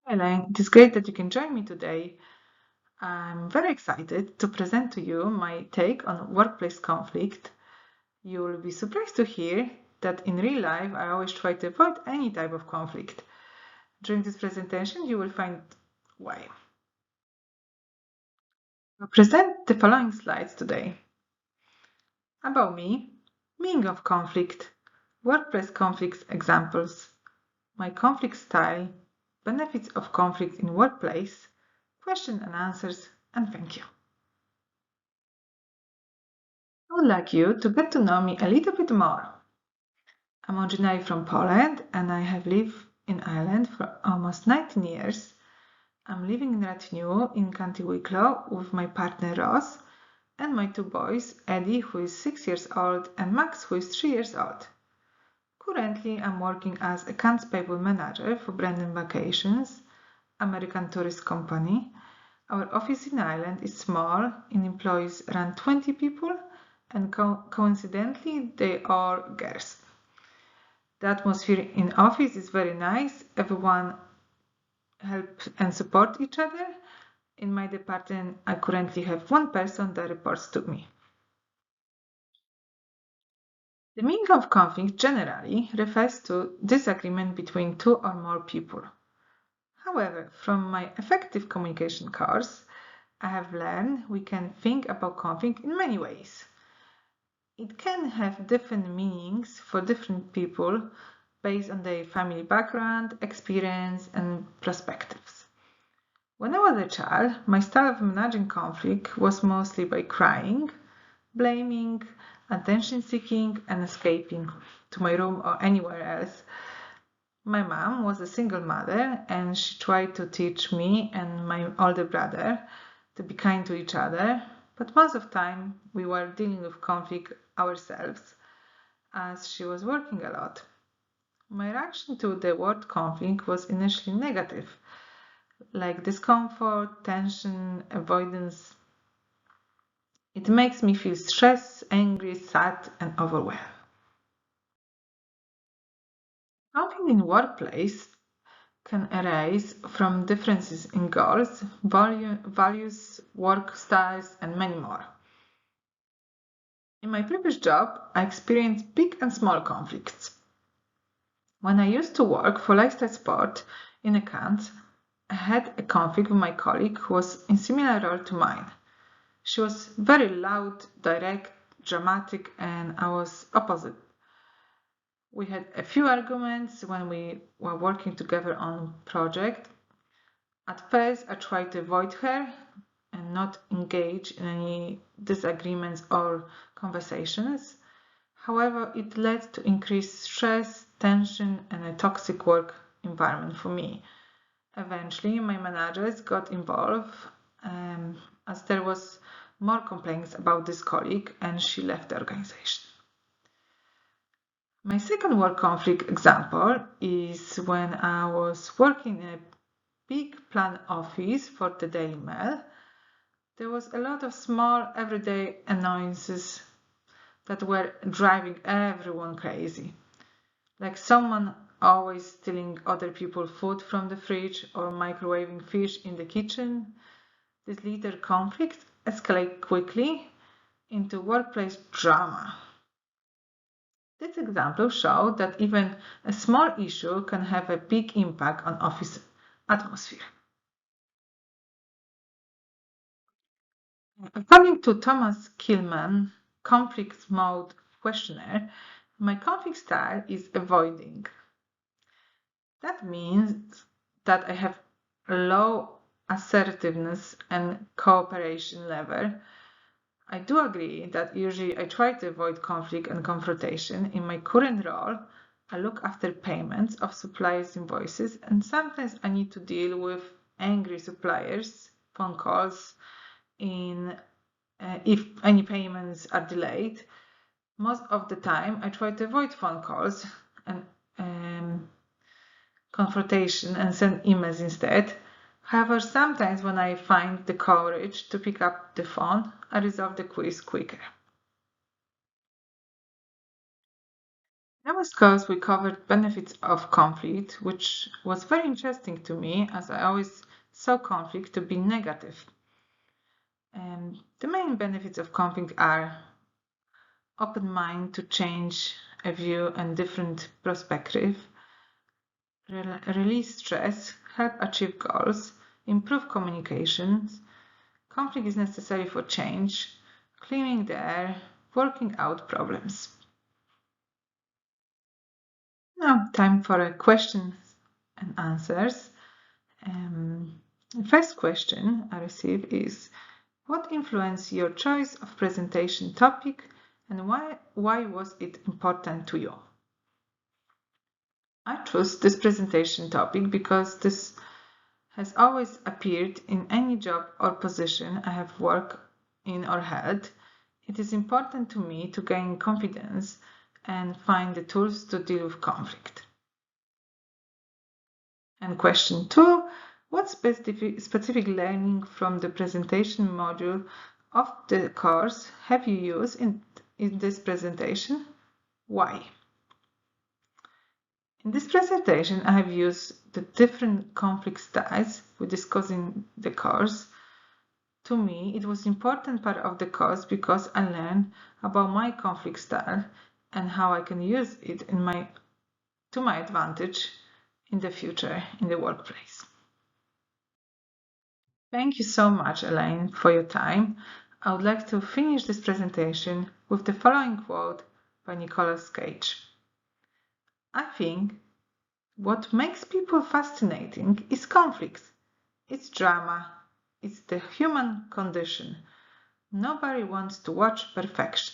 Elaine, it is great that you can join me today. I'm very excited to present to you my take on workplace conflict. You will be surprised to hear that in real life I always try to avoid any type of conflict. During this presentation, you will find why. I'll present the following slides today. About me, meaning of conflict, workplace conflicts examples, my conflict style, benefits of conflict in workplace, question and answers, and thank you. I would like you to get to know me a little bit more. I'm originally from Poland and I have lived in Ireland for almost 19 years. I'm living in Rathnew in County Wicklow with my partner Ross and my two boys, Eddie, who is 6 years old, and Max, who is 3 years old. Currently, I'm working as accounts payable manager for Brandon Vacations, American tourist company. Our office in Ireland is small, it employs around 20 people, and coincidentally, they are girls. The atmosphere in office is very nice. Everyone help and support each other. In my department, I currently have one person that reports to me. The meaning of conflict generally refers to disagreement between two or more people. However, from my effective communication course, I have learned we can think about conflict in many ways. It can have different meanings for different people based on their family background, experience, and perspectives. When I was a child, my style of managing conflict was mostly by crying, blaming, attention seeking, and escaping to my room or anywhere else. My mom was a single mother and she tried to teach me and my older brother to be kind to each other, but most of the time we were dealing with conflict ourselves as she was working a lot. My reaction to the word conflict was initially negative, like discomfort, tension, avoidance. It makes me feel stressed, angry, sad, and overwhelmed. Conflict in workplace can arise from differences in goals, values, work styles, and many more. In my previous job, I experienced big and small conflicts. When I used to work for Lifestyle Sport in accounts, I had a conflict with my colleague who was in similar role to mine. She was very loud, direct, dramatic, and I was opposite. We had a few arguments when we were working together on project. At first, I tried to avoid her and not engage in any disagreements or conversations. However, it led to increased stress, tension, and a toxic work environment for me. Eventually, my managers got involved as there was more complaints about this colleague and she left the organization. My second work conflict example is when I was working in a big plan office for the Daily Mail. There was a lot of small everyday annoyances that were driving everyone crazy. Like someone always stealing other people's food from the fridge or microwaving fish in the kitchen. This little conflict escalated quickly into workplace drama. This example showed that even a small issue can have a big impact on office atmosphere. According to Thomas Killman conflict mode questionnaire, my conflict style is avoiding. That means that I have low assertiveness and cooperation level. I do agree that usually I try to avoid conflict and confrontation. In my current role, I look after payments of suppliers' invoices, and sometimes I need to deal with angry suppliers, phone calls, if any payments are delayed. Most of the time, I try to avoid phone calls and confrontation and send emails instead. However, sometimes when I find the courage to pick up the phone, I resolve the quiz quicker. previous course we covered benefits of conflict, which was very interesting to me as I always saw conflict to be negative. The main benefits of conflict are open mind to change a view and different perspective, release stress, help achieve goals, improve communications. Conflict is necessary for change, cleaning the air, working out problems. Now, time for a questions and answers. The first question I received is, what influenced your choice of presentation topic and why was it important to you? I chose this presentation topic because this has always appeared in any job or position I have worked in or held. It is important to me to gain confidence and find the tools to deal with conflict. And question 2, what specific learning from the presentation module of the course have you used in this presentation? Why? In this presentation, I have used the different conflict styles we discussed in the course. To me, it was an important part of the course because I learned about my conflict style and how I can use it to my advantage in the future in the workplace. Thank you so much, Elaine, for your time. I would like to finish this presentation with the following quote by Nicolas Cage. I think what makes people fascinating is conflict. It's drama. It's the human condition. Nobody wants to watch perfection.